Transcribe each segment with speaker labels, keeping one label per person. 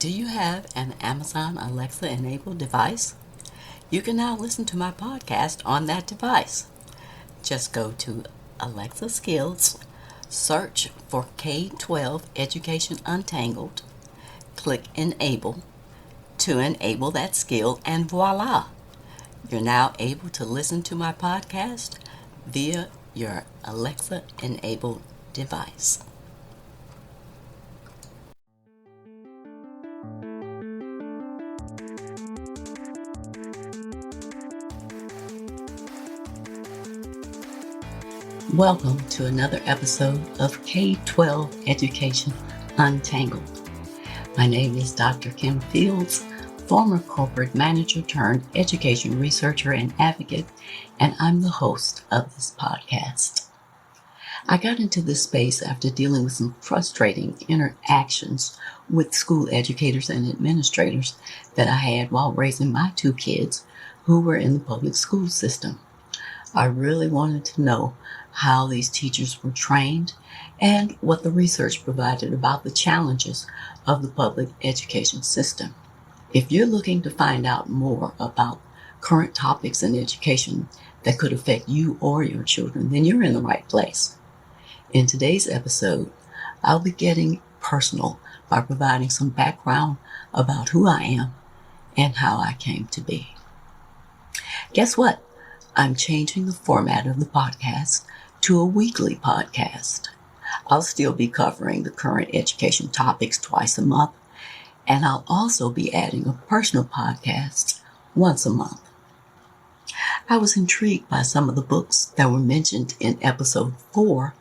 Speaker 1: Do you have an Amazon Alexa enabled device? You can now listen to my podcast on that device. Just go to Alexa Skills, search for K-12 Education Untangled, click Enable to enable that skill, and voila! You're now able to listen to my podcast via your Alexa enabled device. Welcome to another episode of K-12 Education Untangled. My name is Dr. Kim Fields, former corporate manager turned education researcher and advocate, and I'm the host of this podcast. I got into this space after dealing with some frustrating interactions with school educators and administrators that I had while raising my two kids who were in the public school system. I really wanted to know how these teachers were trained and what the research provided about the challenges of the public education system. If you're looking to find out more about current topics in education that could affect you or your children, then you're in the right place. In today's episode, I'll be getting personal by providing some background about who I am and how I came to be. Guess what? I'm changing the format of the podcast to a weekly podcast. I'll still be covering the current education topics twice a month, and I'll also be adding a personal podcast once a month. I was intrigued by some of the books that were mentioned in episode 4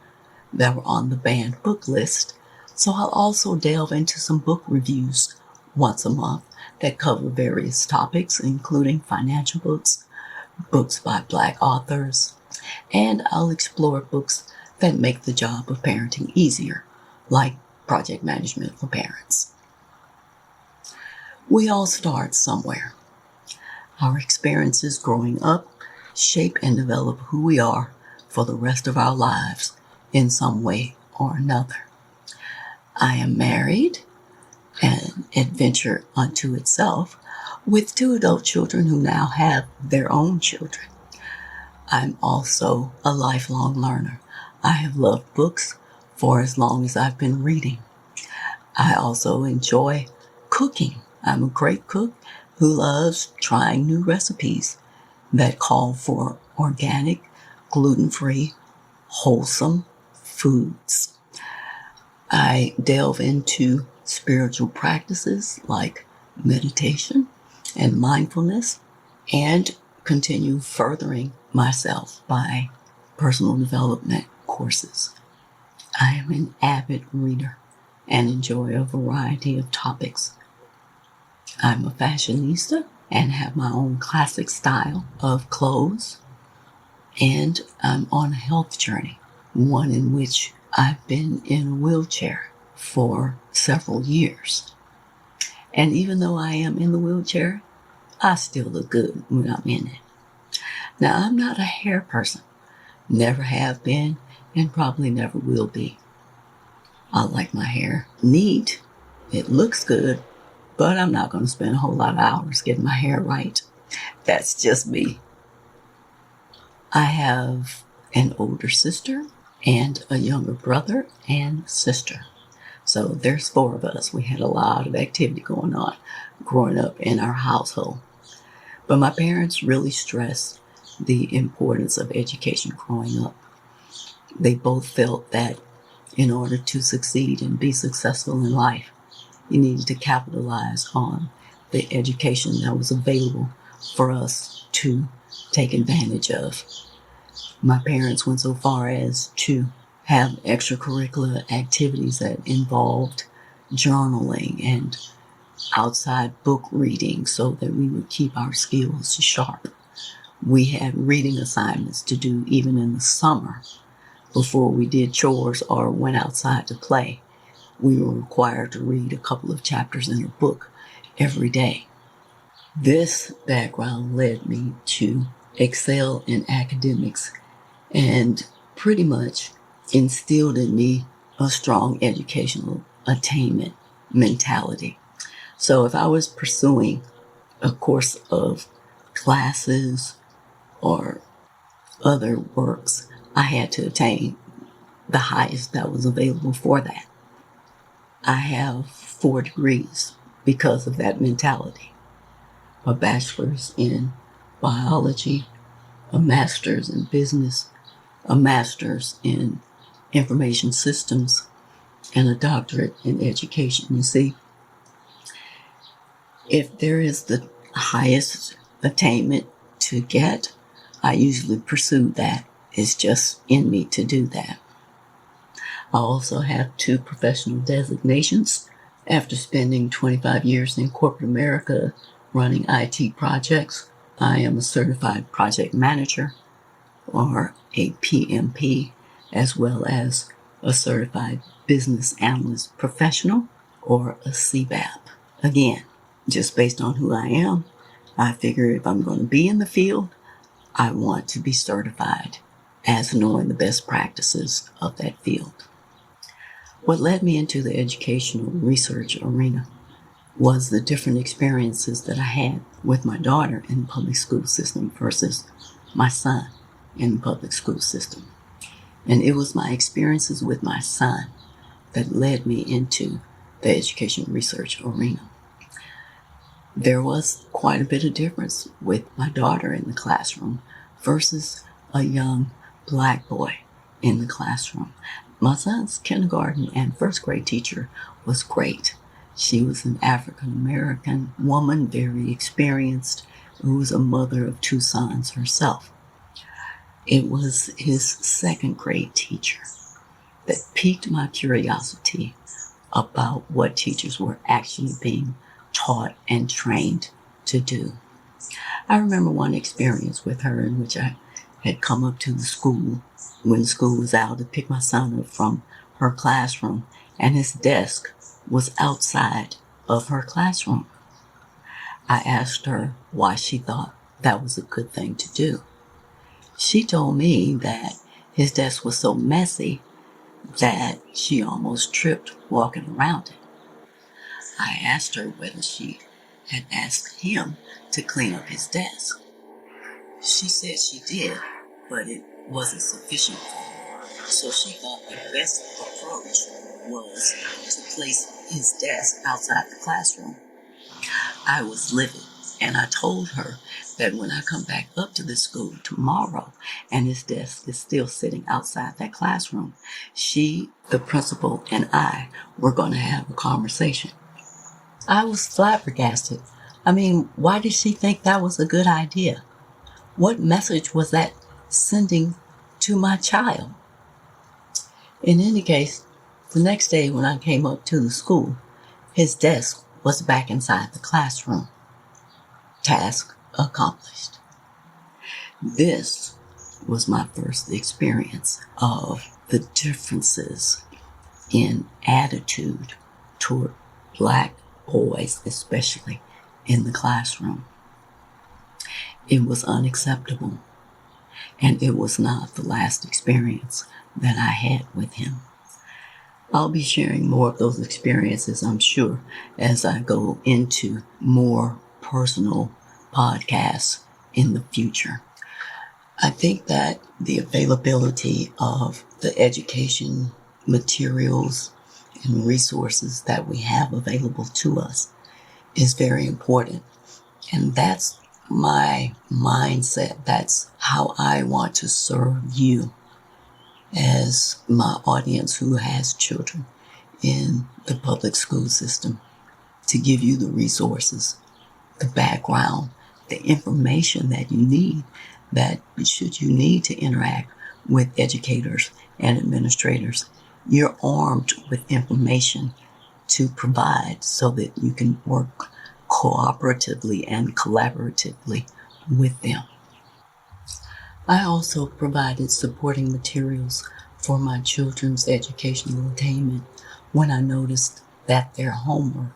Speaker 1: that were on the banned book list, so I'll also delve into some book reviews once a month that cover various topics, including financial books, books by Black authors, and I'll explore books that make the job of parenting easier, like Project Management for Parents. We all start somewhere. Our experiences growing up shape and develop who we are for the rest of our lives in some way or another. I am married, an adventure unto itself, with 2 adult children who now have their own children. I'm also a lifelong learner. I have loved books for as long as I've been reading. I also enjoy cooking. I'm a great cook who loves trying new recipes that call for organic, gluten-free, wholesome foods. I delve into spiritual practices like meditation and mindfulness, and continue furthering myself by personal development courses. I am an avid reader and enjoy a variety of topics. I'm a fashionista and have my own classic style of clothes, and I'm on a health journey, one in which I've been in a wheelchair for several years. And even though I am in the wheelchair, I still look good when I'm in it. Now, I'm not a hair person. Never have been and probably never will be. I like my hair neat. It looks good, but I'm not going to spend a whole lot of hours getting my hair right. That's just me. I have an older sister and a younger brother and sister. So there's 4 of us. We had a lot of activity going on growing up in our household. But my parents really stressed the importance of education growing up. They both felt that in order to succeed and be successful in life, you needed to capitalize on the education that was available for us to take advantage of. My parents went so far as to have extracurricular activities that involved journaling and outside book reading so that we would keep our skills sharp. We had reading assignments to do even in the summer before we did chores or went outside to play. We were required to read a couple of chapters in a book every day. This background led me to excel in academics and pretty much instilled in me a strong educational attainment mentality. So if I was pursuing a course of classes or other works, I had to attain the highest that was available for that. I have 4 degrees because of that mentality. A bachelor's in biology, a master's in business, a master's in information systems, and a doctorate in education. You see, if there is the highest attainment to get, I usually pursue that. It's just in me to do that. I also have 2 professional designations. After spending 25 years in corporate America running IT projects, I am a certified project manager, or a PMP, as well as a certified business analyst professional, or a CBAP. Again, just based on who I am, I figure if I'm going to be in the field, I want to be certified as knowing the best practices of that field. What led me into the educational research arena was the different experiences that I had with my daughter in the public school system versus my son in the public school system. And it was my experiences with my son that led me into the education research arena. There was quite a bit of difference with my daughter in the classroom versus a young black boy in the classroom. My son's kindergarten and first grade teacher was great. She was an African American woman, very experienced, who was a mother of 2 sons herself. It was his second grade teacher that piqued my curiosity about what teachers were actually being taught and trained to do. I remember one experience with her in which I had come up to the school when school was out to pick my son up from her classroom, and his desk was outside of her classroom. I asked her why she thought that was a good thing to do. She told me that his desk was so messy that she almost tripped walking around it. I asked her whether she had asked him to clean up his desk. She said she did, but it wasn't sufficient for her. So she thought the best approach was to place his desk outside the classroom. I was livid, and I told her that when I come back up to the school tomorrow and his desk is still sitting outside that classroom, she, the principal, and I were going to have a conversation. I was flabbergasted. I mean, why did she think that was a good idea? What message was that sending to my child? In any case, the next day when I came up to the school, his desk was back inside the classroom. Task accomplished. This was my first experience of the differences in attitude toward black boys, especially in the classroom. It was unacceptable, and it was not the last experience that I had with him. I'll be sharing more of those experiences, I'm sure, as I go into more personal podcasts in the future. I think that the availability of the education materials and resources that we have available to us is very important. And that's my mindset. That's how I want to serve you as my audience who has children in the public school system, to give you the resources, the background, the information that you need, that should you need to interact with educators and administrators, you're armed with information to provide so that you can work cooperatively and collaboratively with them. I also provided supporting materials for my children's educational attainment when I noticed that their homework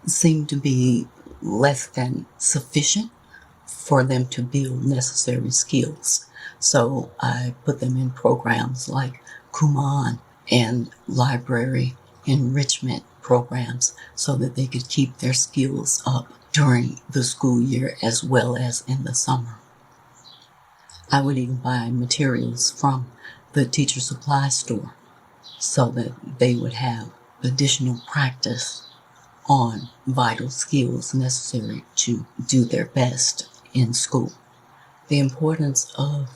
Speaker 1: seemed to be less than sufficient for them to build necessary skills. So I put them in programs like Kumon and library enrichment programs so that they could keep their skills up during the school year as well as in the summer. I would even buy materials from the teacher supply store so that they would have additional practice on vital skills necessary to do their best in school. The importance of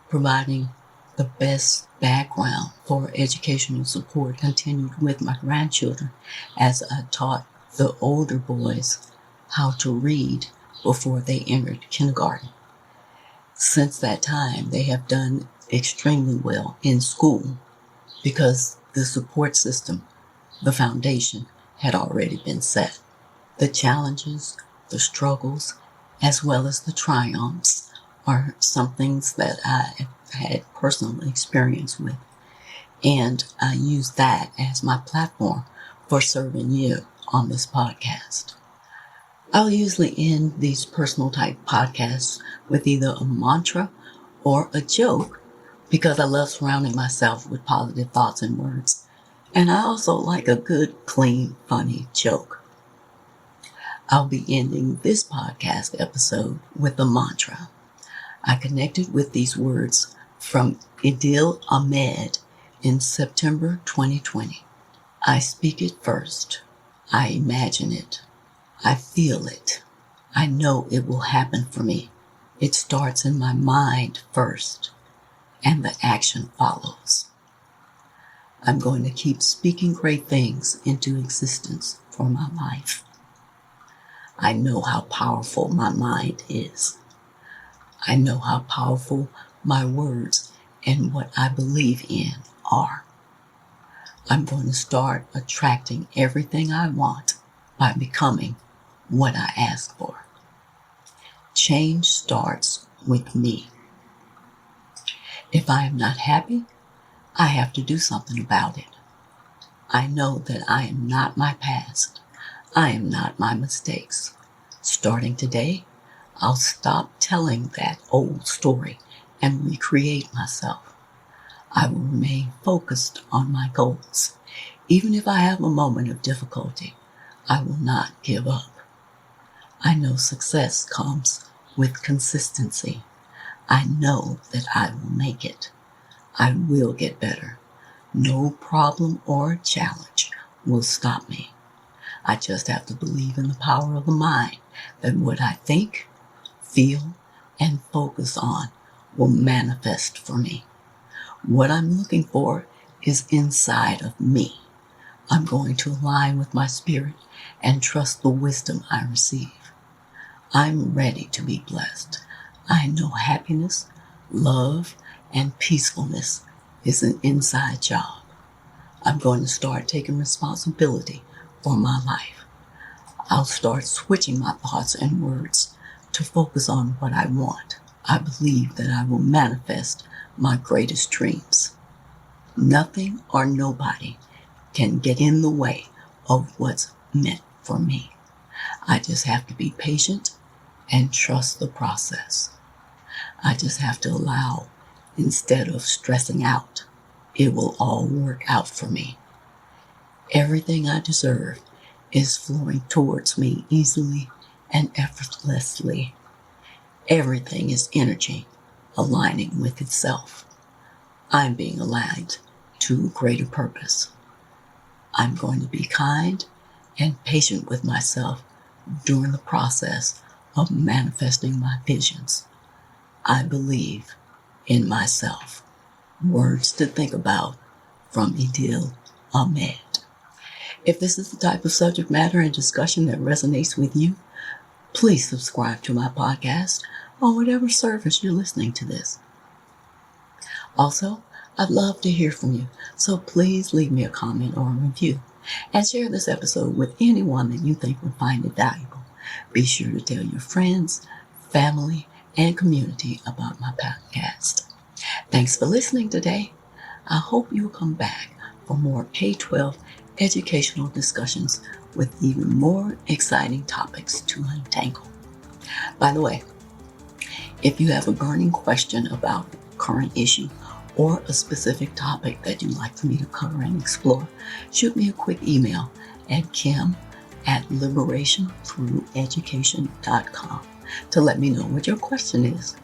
Speaker 1: providing the best background for educational support continued with my grandchildren as I taught the older boys how to read before they entered kindergarten. Since that time, they have done extremely well in school because the support system, the foundation, had already been set. The challenges, the struggles, as well as the triumphs are some things that I had personal experience with. And I use that as my platform for serving you on this podcast. I'll usually end these personal type podcasts with either a mantra or a joke because I love surrounding myself with positive thoughts and words. And I also like a good, clean, funny joke. I'll be ending this podcast episode with a mantra. I connected with these words from Adil Ahmed in September 2020. I speak it first. I imagine it. I feel it. I know it will happen for me. It starts in my mind first, and the action follows. I'm going to keep speaking great things into existence for my life. I know how powerful my mind is. I know how powerful my words and what I believe in are. I'm going to start attracting everything I want by becoming what I ask for. Change starts with me. If I am not happy, I have to do something about it. I know that I am not my past. I am not my mistakes. Starting today, I'll stop telling that old story and recreate myself. I will remain focused on my goals. Even if I have a moment of difficulty, I will not give up. I know success comes with consistency. I know that I will make it. I will get better. No problem or challenge will stop me. I just have to believe in the power of the mind that what I think, feel, and focus on will manifest for me. What I'm looking for is inside of me. I'm going to align with my spirit and trust the wisdom I receive. I'm ready to be blessed. I know happiness, love, and peacefulness is an inside job. I'm going to start taking responsibility for my life. I'll start switching my thoughts and words to focus on what I want. I believe that I will manifest my greatest dreams. Nothing or nobody can get in the way of what's meant for me. I just have to be patient and trust the process. I just have to allow instead of stressing out. It will all work out for me. Everything I deserve is flowing towards me easily and effortlessly. Everything is energy aligning with itself. I'm being aligned to a greater purpose. I'm going to be kind and patient with myself during the process of manifesting my visions. I believe in myself. Words to think about from Adil Ahmed. If this is the type of subject matter and discussion that resonates with you, please subscribe to my podcast on whatever service you're listening to this. Also, I'd love to hear from you, so please leave me a comment or a review and share this episode with anyone that you think would find it valuable. Be sure to tell your friends, family, and community about my podcast. Thanks for listening today. I hope you'll come back for more K-12 educational discussions with even more exciting topics to untangle. By the way, if you have a burning question about a current issue or a specific topic that you'd like for me to cover and explore, shoot me a quick email at kim@liberationthrougheducation.com to let me know what your question is.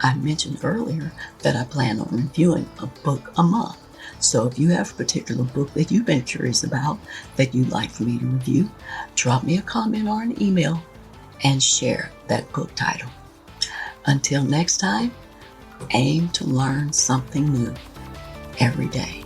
Speaker 1: I mentioned earlier that I plan on reviewing a book a month. So if you have a particular book that you've been curious about that you'd like for me to review, drop me a comment or an email and share that book title. Until next time, aim to learn something new every day.